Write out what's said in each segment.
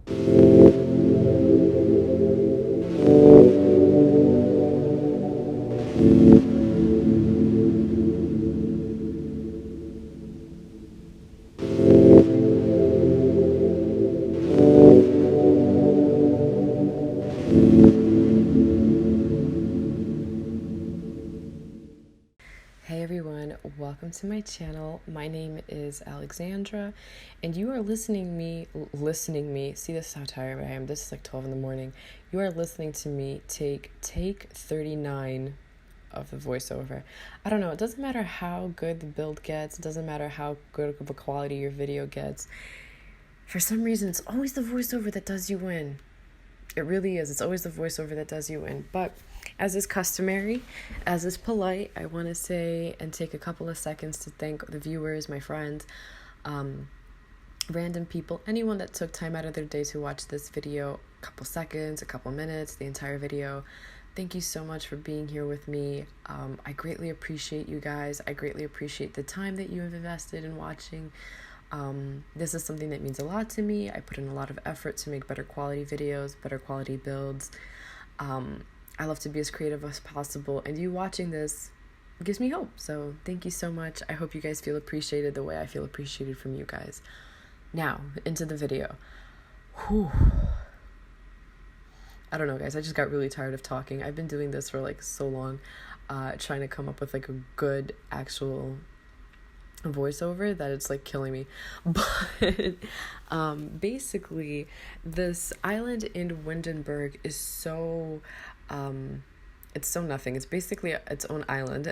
Hey everyone, welcome to my channel. My name is Alexandra, and you are listening me, see this is how tired I am, this is like 12 in the morning. You are listening to me take 39 of the voiceover. I don't know, it doesn't matter how good the build gets, it doesn't matter how good of a quality your video gets. For some reason, it's always the voiceover that does you in. It really is. It's always the voiceover that does you in. But as is customary, as is polite, I want to say and take a couple of seconds to thank the viewers, my friends, random people, anyone that took time out of their day to watch this video, a couple seconds, a couple minutes, the entire video. Thank you so much for being here with me. I greatly appreciate you guys. I greatly appreciate the time that you have invested in watching. This is something that means a lot to me. I put in a lot of effort to make better quality videos, better quality builds. I love to be as creative as possible, and you watching this gives me hope. So thank you so much. I hope you guys feel appreciated the way I feel appreciated from you guys. Now, into the video. Whew. I don't know, guys. I just got really tired of talking. I've been doing this for like so long, trying to come up with like a good actual voiceover that it's like killing me. But basically this island in Windenburg is so it's so nothing. It's basically its own island.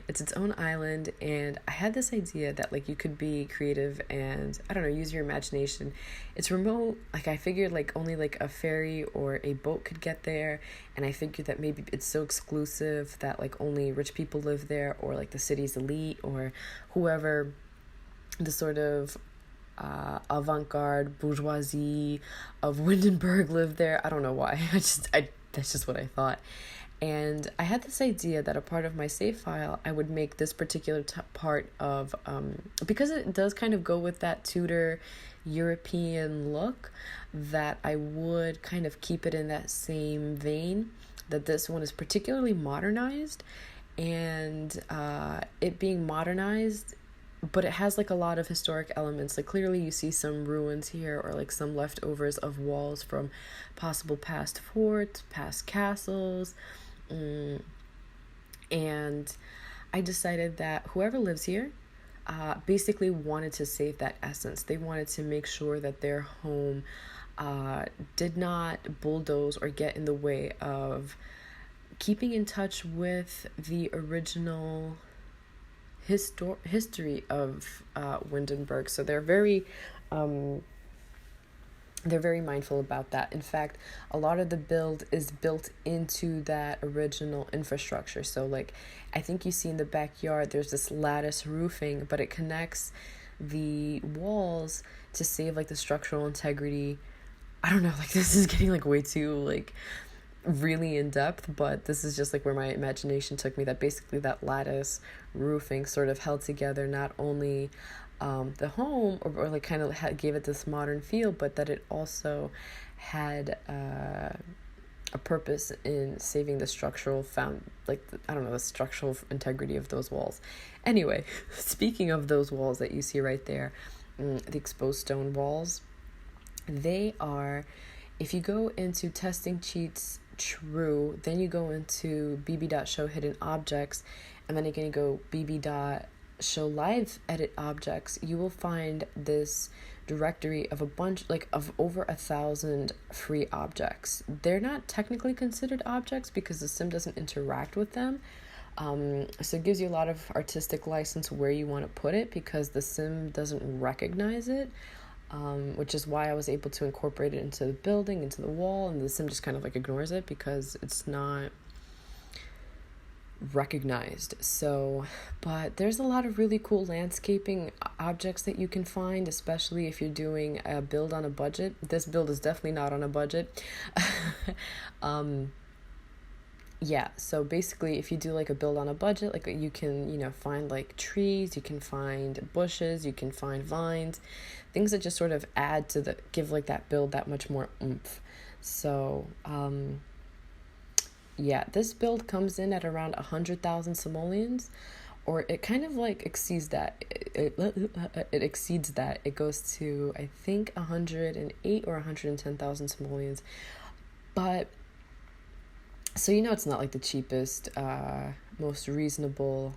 It's its own island, and I had this idea that like you could be creative and I don't know, use your imagination. It's remote. Like I figured like only like a ferry or a boat could get there, and I figured that maybe it's so exclusive that like only rich people live there, or like the city's elite, or whoever the sort of avant-garde bourgeoisie of Windenburg live there. I don't know why. That's just what I thought. And I had this idea that a part of my save file, I would make this particular part of, because it does kind of go with that Tudor European look, that I would kind of keep it in that same vein, that this one is particularly modernized, and it being modernized, but it has like a lot of historic elements. Like clearly you see some ruins here, or like some leftovers of walls from possible past forts, past castles. And I decided that whoever lives here basically wanted to save that essence. They wanted to make sure that their home did not bulldoze or get in the way of keeping in touch with the original history of Windenburg. So they're very mindful about that. In fact, a lot of the build is built into that original infrastructure. So like, I think you see in the backyard, there's this lattice roofing, but it connects the walls to save like the structural integrity. I don't know, like this is getting like way too like really in depth, but this is just like where my imagination took me, that basically that lattice roofing sort of held together not only the home, or like kind of gave it this modern feel, but that it also had a purpose in saving the structural the structural integrity of those walls. Anyway, speaking of those walls that you see right there, the exposed stone walls, they are, if you go into testing cheats true, then you go into bb.show hidden objects, and then again you go bb.show live edit objects, you will find this directory of a bunch, like of over 1,000 free objects. They're not technically considered objects because the sim doesn't interact with them. So it gives you a lot of artistic license where you want to put it, because the sim doesn't recognize it. Which is why I was able to incorporate it into the building, into the wall, and the sim just kind of like ignores it because it's not recognized. So, but there's a lot of really cool landscaping objects that you can find, especially if you're doing a build on a budget. This build is definitely not on a budget. Yeah, so basically if you do like a build on a budget, like you can, find like trees, you can find bushes, you can find vines things that just sort of add to give like that build that much more oomph. So yeah, this build comes in at around 100,000 simoleons, or it kind of like exceeds that. It exceeds that. It goes to, I think, 108 or 110,000 simoleons. But so it's not like the cheapest, most reasonable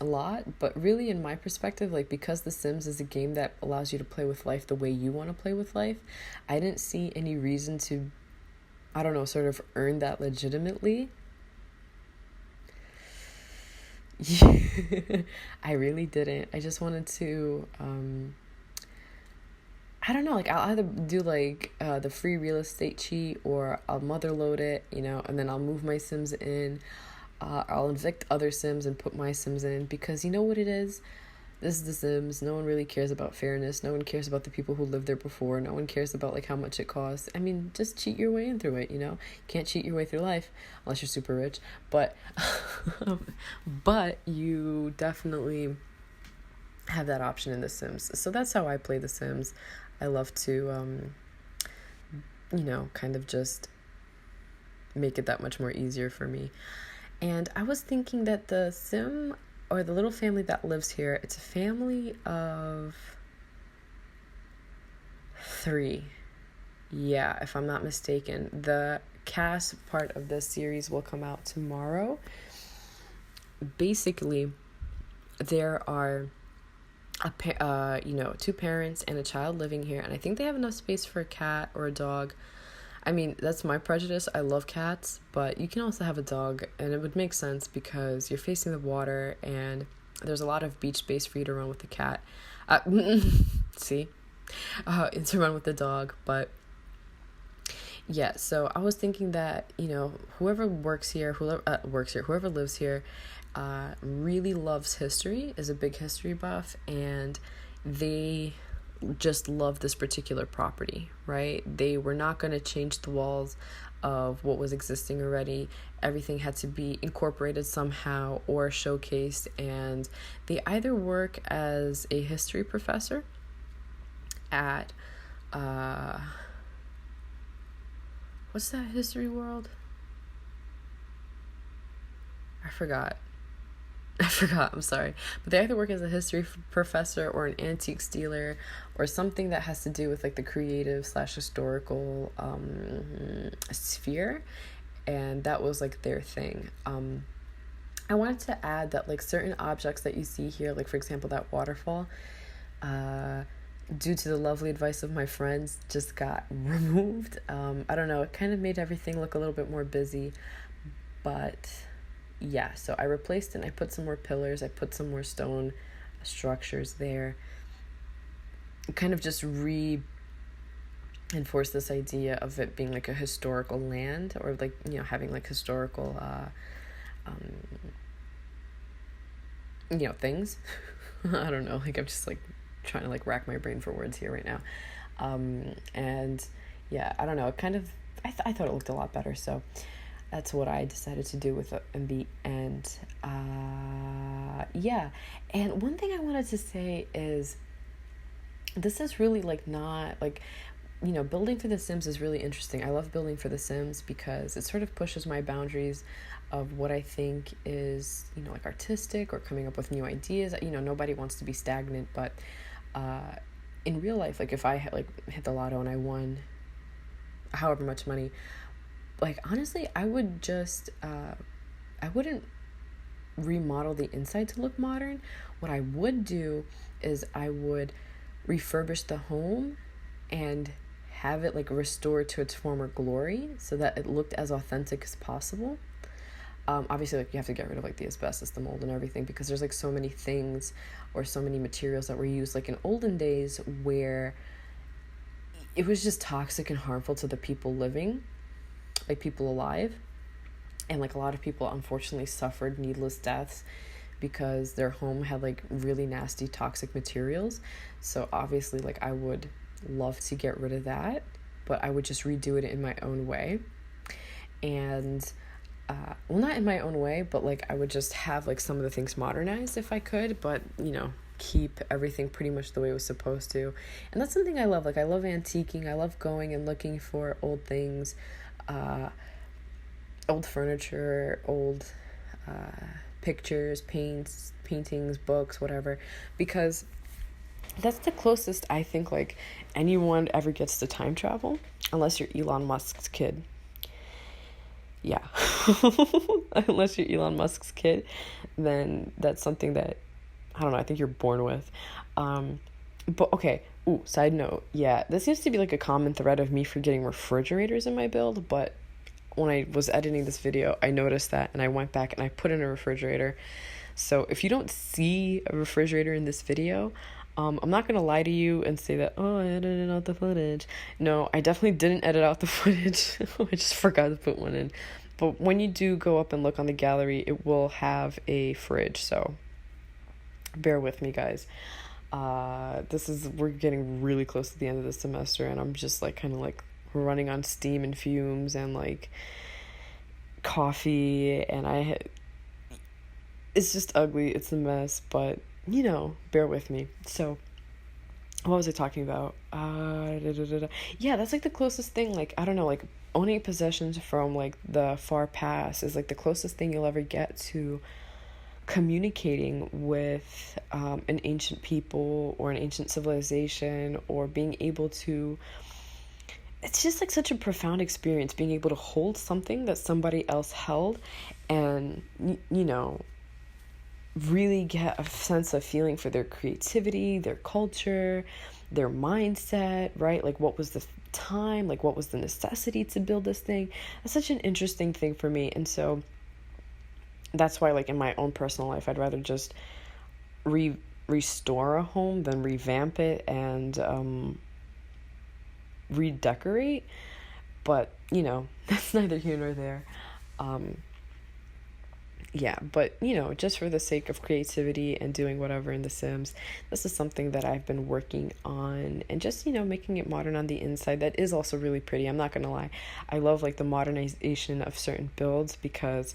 a lot, but really, in my perspective, like, because The Sims is a game that allows you to play with life the way you want to play with life, I didn't see any reason to, I don't know, sort of earn that legitimately. I really didn't. I just wanted to, I don't know, like, I'll either do like the free real estate cheat, or I'll mother load it, and then I'll move my Sims in. I'll evict other Sims and put my Sims in, because you know what it is? This is The Sims. No one really cares about fairness. No one cares about the people who lived there before. No one cares about like how much it costs. I mean, just cheat your way in through it, You can't cheat your way through life unless you're super rich. But but you definitely have that option in The Sims. So that's how I play The Sims. I love to kind of just make it that much more easier for me. And I was thinking that the Sim, or the little family that lives here, it's a family of 3. Yeah, if I'm not mistaken. The CAS part of this series will come out tomorrow. Basically, there are 2 parents and a child living here, and I think they have enough space for a cat or a dog. I mean, that's my prejudice. I love cats, but you can also have a dog, and it would make sense because you're facing the water and there's a lot of beach space for you to run with the cat. See? To run with the dog. But yeah, so I was thinking that, whoever lives here, really loves history, is a big history buff, and they just love this particular property, right? They were not going to change the walls of what was existing already. Everything had to be incorporated somehow or showcased, and they either work as a history professor at what's that history world? I forgot, I'm sorry. But they either work as a history professor or an antiques dealer or something that has to do with like the creative / historical sphere. And that was like their thing. I wanted to add that like certain objects that you see here, like for example, that waterfall, due to the lovely advice of my friends, just got removed. I don't know, it kind of made everything look a little bit more busy, but yeah, so I replaced it and I put some more pillars, I put some more stone structures there. Kind of just reinforce this idea of it being like a historical land, or like, having like historical things. I don't know, like I'm just like trying to like rack my brain for words here right now. And yeah, I don't know, it kind of, I thought it looked a lot better, so that's what I decided to do with it in the end. Yeah. And one thing I wanted to say is, this is really like not like, building for The Sims is really interesting. I love building for The Sims because it sort of pushes my boundaries of what I think is, like artistic, or coming up with new ideas. Nobody wants to be stagnant, but in real life, like if I hit the lotto and I won however much money, like honestly, I would just I wouldn't remodel the inside to look modern. What I would do is I would refurbish the home and have it like restored to its former glory so that it looked as authentic as possible. Obviously, like you have to get rid of like the asbestos, the mold, and everything, because there's like so many things or so many materials that were used like in olden days where it was just toxic and harmful to the people living, like people alive. And like a lot of people unfortunately suffered needless deaths because their home had like really nasty toxic materials. So obviously, like I would love to get rid of that, but I would just redo it in my own way. And well, not in my own way, but like I would just have like some of the things modernized if I could, but keep everything pretty much the way it was supposed to. And that's something I love. Like I love antiquing. I love going and looking for old things, old furniture, old pictures, paintings, books, whatever, because that's the closest I think like anyone ever gets to time travel, unless you're Elon Musk's kid. Yeah. Unless you're Elon Musk's kid, then that's something that, I don't know, I think you're born with. But okay, side note, yeah, this seems to be like a common thread of me forgetting refrigerators in my build, but when I was editing this video, I noticed that, and I went back and I put in a refrigerator. So if you don't see a refrigerator in this video, I'm not going to lie to you and say that, oh, I edited out the footage. No, I definitely didn't edit out the footage. I just forgot to put one in. But when you do go up and look on the gallery, it will have a fridge. So bear with me, guys. We're getting really close to the end of the semester, and I'm just like kind of like running on steam and fumes and like coffee, and it's just ugly. It's a mess, but bear with me. So what was I talking about? Yeah, that's like the closest thing. Like, I don't know, like owning possessions from like the far past is like the closest thing you'll ever get to communicating with an ancient people or an ancient civilization, or being able to, it's just like such a profound experience being able to hold something that somebody else held, and really get a sense of feeling for their creativity, their culture, their mindset, right? Like what was the time, like what was the necessity to build this thing? That's such an interesting thing for me. And so that's why, like in my own personal life, I'd rather just restore a home than revamp it and redecorate. But that's neither here nor there. Yeah, but just for the sake of creativity and doing whatever in The Sims, this is something that I've been working on, and just making it modern on the inside. That is also really pretty. I'm not gonna lie, I love like the modernization of certain builds, because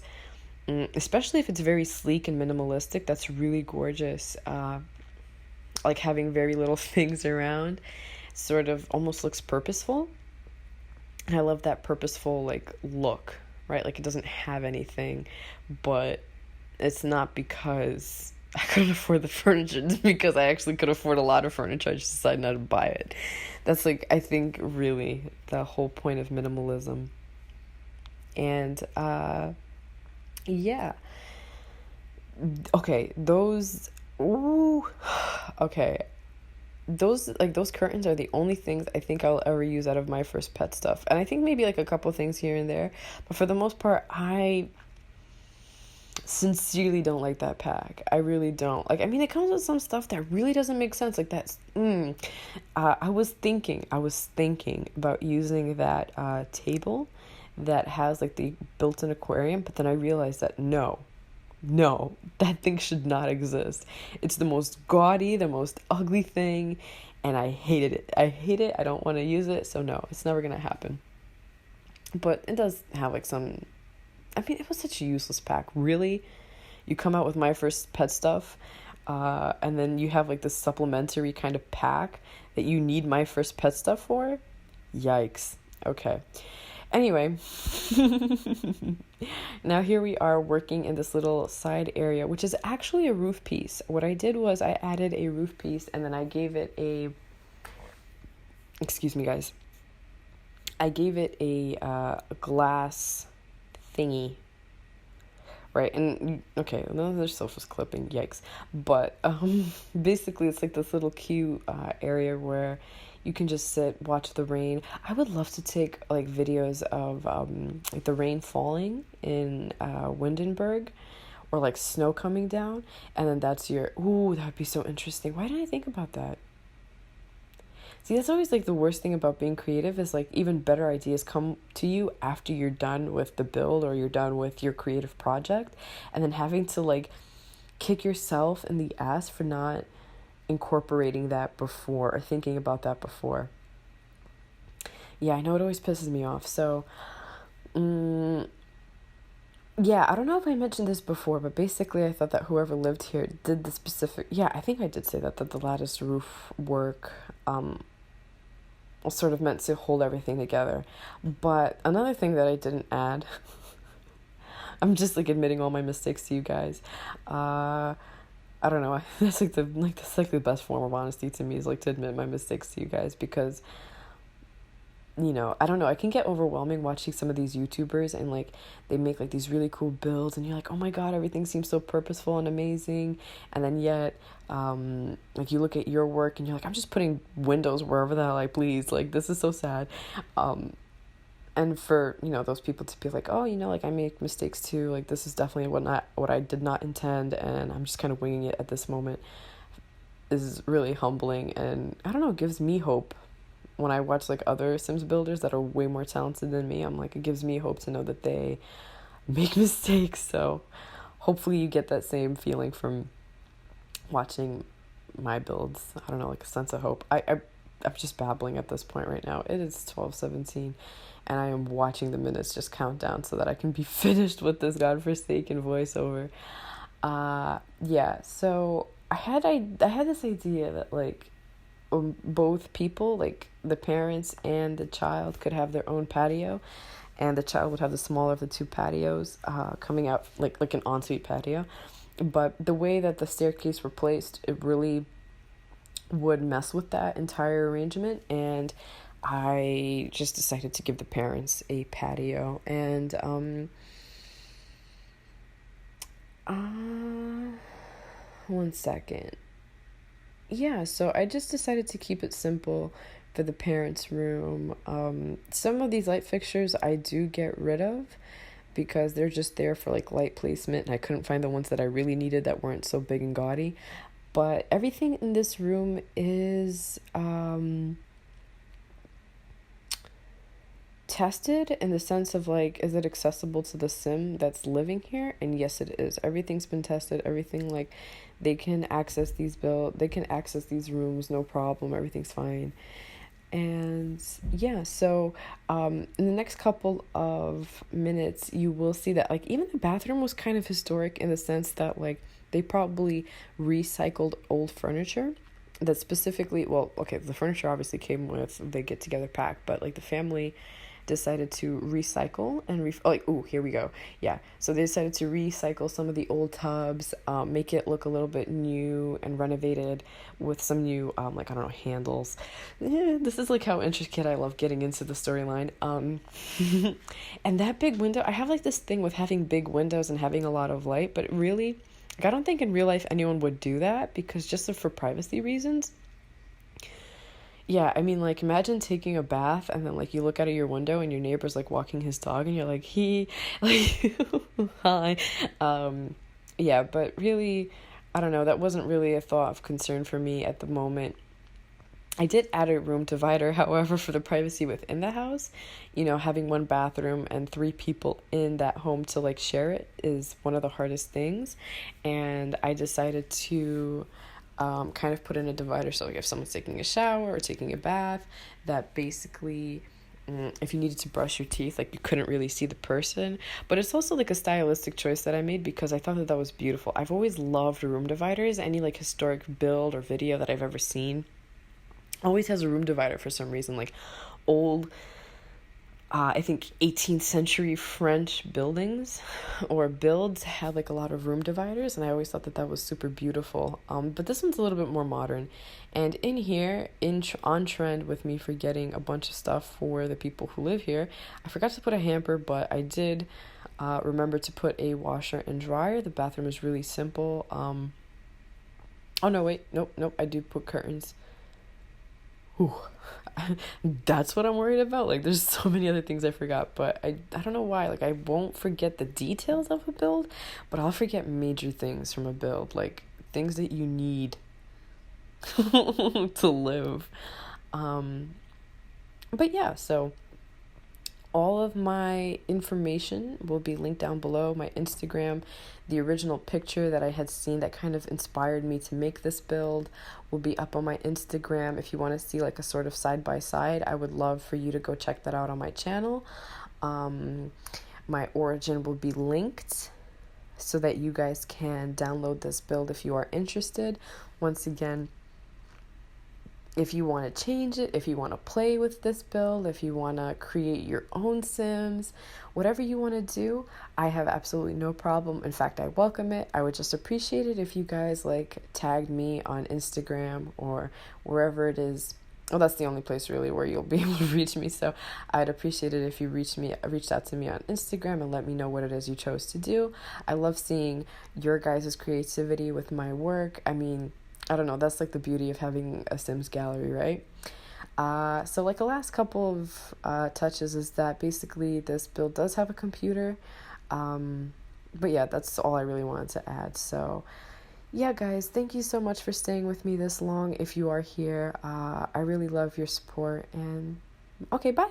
especially if it's very sleek and minimalistic, that's really gorgeous. Like having very little things around sort of almost looks purposeful, and I love that purposeful like look, right? Like it doesn't have anything, but it's not because I couldn't afford the furniture. It's because I actually could afford a lot of furniture. I just decided not to buy it. That's like, I think, really the whole point of minimalism. And yeah. Okay, those curtains are the only things I think I'll ever use out of my first pet stuff. And I think maybe like a couple things here and there, but for the most part, I sincerely don't like that pack. I really don't. Like, I mean, it comes with some stuff that really doesn't make sense. Like that's I was thinking about using that table that has like the built-in aquarium, but then I realized that no, that thing should not exist. It's the most gaudy, the most ugly thing, and I hated it. I don't want to use it, so no, it's never gonna happen. But it does have like some, I mean, it was such a useless pack. Really? You come out with my first pet stuff, and then you have like this supplementary kind of pack that you need my first pet stuff for? Yikes. Okay. Anyway, now here we are working in this little side area, which is actually a roof piece. What I did was I added a roof piece, and then I gave it excuse me guys, I gave it a glass thingy, right? And okay, another sofa's clipping, yikes. But basically it's like this little cute area where you can just sit, watch the rain. I would love to take like videos of like the rain falling in Windenburg, or like snow coming down, and then that's that would be so interesting. Why didn't I think about that? See, that's always like the worst thing about being creative, is like even better ideas come to you after you're done with the build or you're done with your creative project, and then having to like kick yourself in the ass for not incorporating that before, or thinking about that before. Yeah, I know, it always pisses me off. So Yeah, I don't know if I mentioned this before, but basically I thought that whoever lived here did the specific, yeah, I think I did say that the lattice roof work was sort of meant to hold everything together. But another thing that I didn't add, I'm just like admitting all my mistakes to you guys. I don't know. That's like the best form of honesty to me, is like to admit my mistakes to you guys, because I don't know, I can get overwhelming watching some of these YouTubers, and like they make like these really cool builds, and you're like, oh my God, everything seems so purposeful and amazing. And then yet, like you look at your work and you're like, I'm just putting windows wherever the hell I please. Like, this is so sad. And for, those people to be like, oh, like I make mistakes too. Like, this is definitely what I did not intend, and I'm just kind of winging it at this moment, is really humbling. And I don't know, it gives me hope. When I watch like other Sims builders that are way more talented than me, I'm like, it gives me hope to know that they make mistakes. So hopefully you get that same feeling from watching my builds. I don't know, like a sense of hope. I'm just babbling at this point right now. It is 12:17 and I am watching the minutes just count down so that I can be finished with this godforsaken voiceover. Yeah, so I had this idea that like both people, like the parents and the child, could have their own patio, and the child would have the smaller of the two patios coming out like an ensuite patio. But the way that the staircase were placed, it really would mess with that entire arrangement, and I just decided to give the parents a patio. And one second. Yeah, so I just decided to keep it simple for the parents' room. Some of these light fixtures I do get rid of because they're just there for like light placement, and I couldn't find the ones that I really needed that weren't so big and gaudy. But everything in this room is tested in the sense of like, is it accessible to the sim that's living here? And yes, it is. Everything's been tested. Everything, like, they can access these rooms, no problem. Everything's fine. And yeah, so in the next couple of minutes you will see that like even the bathroom was kind of historic, in the sense that like they probably recycled old furniture that specifically, well, okay, the furniture obviously came with the get together pack, but like the family decided to recycle and here we go. Yeah, so they decided to recycle some of the old tubs, make it look a little bit new and renovated with some new like, I don't know, handles. This is like how intricate I love getting into the storyline. And that big window, I have like this thing with having big windows and having a lot of light, but really, like, I don't think in real life anyone would do that, because just for privacy reasons. Yeah, I mean, like, imagine taking a bath and then, like, you look out of your window and your neighbor's, like, walking his dog and you're like, like, hi. Yeah, but really, I don't know, that wasn't really a thought of concern for me at the moment. I did add a room divider, however, for the privacy within the house. Having one bathroom and 3 people in that home to, like, share it is one of the hardest things. And I decided to kind of put in a divider, so like if someone's taking a shower or taking a bath, that basically if you needed to brush your teeth, like, you couldn't really see the person. But it's also like a stylistic choice that I made because I thought that was beautiful. I've always loved room dividers. Any like historic build or video that I've ever seen always has a room divider for some reason. Like old I think 18th century French buildings or builds have like a lot of room dividers, and I always thought that was super beautiful. But this one's a little bit more modern. And in here, on trend with me forgetting a bunch of stuff for the people who live here, I forgot to put a hamper, but I did remember to put a washer and dryer. The bathroom is really simple. Oh no, wait, nope, I do put curtains. Ooh. That's what I'm worried about. Like, there's so many other things I forgot, but I don't know why. Like, I won't forget the details of a build, but I'll forget major things from a build, like things that you need to live. But yeah, so all of my information will be linked down below. My Instagram, the original picture that I had seen that kind of inspired me to make this build will be up on my Instagram. If you want to see like a sort of side by side, I would love for you to go check that out on my channel. my origin will be linked so that you guys can download this build if you are interested. Once again, if you want to change it, if you want to play with this build, if you want to create your own Sims, whatever you want to do, I have absolutely no problem. In fact, I welcome it. I would just appreciate it if you guys like tagged me on Instagram or wherever it is. Well, that's the only place really where you'll be able to reach me. So I'd appreciate it if you reached out to me on Instagram and let me know what it is you chose to do. I love seeing your guys' creativity with my work. I mean, I don't know, that's like the beauty of having a Sims gallery, right? So like the last couple of touches is that basically this build does have a computer. But yeah, that's all I really wanted to add. So yeah, guys, thank you so much for staying with me this long. If you are here, I really love your support, and okay, bye.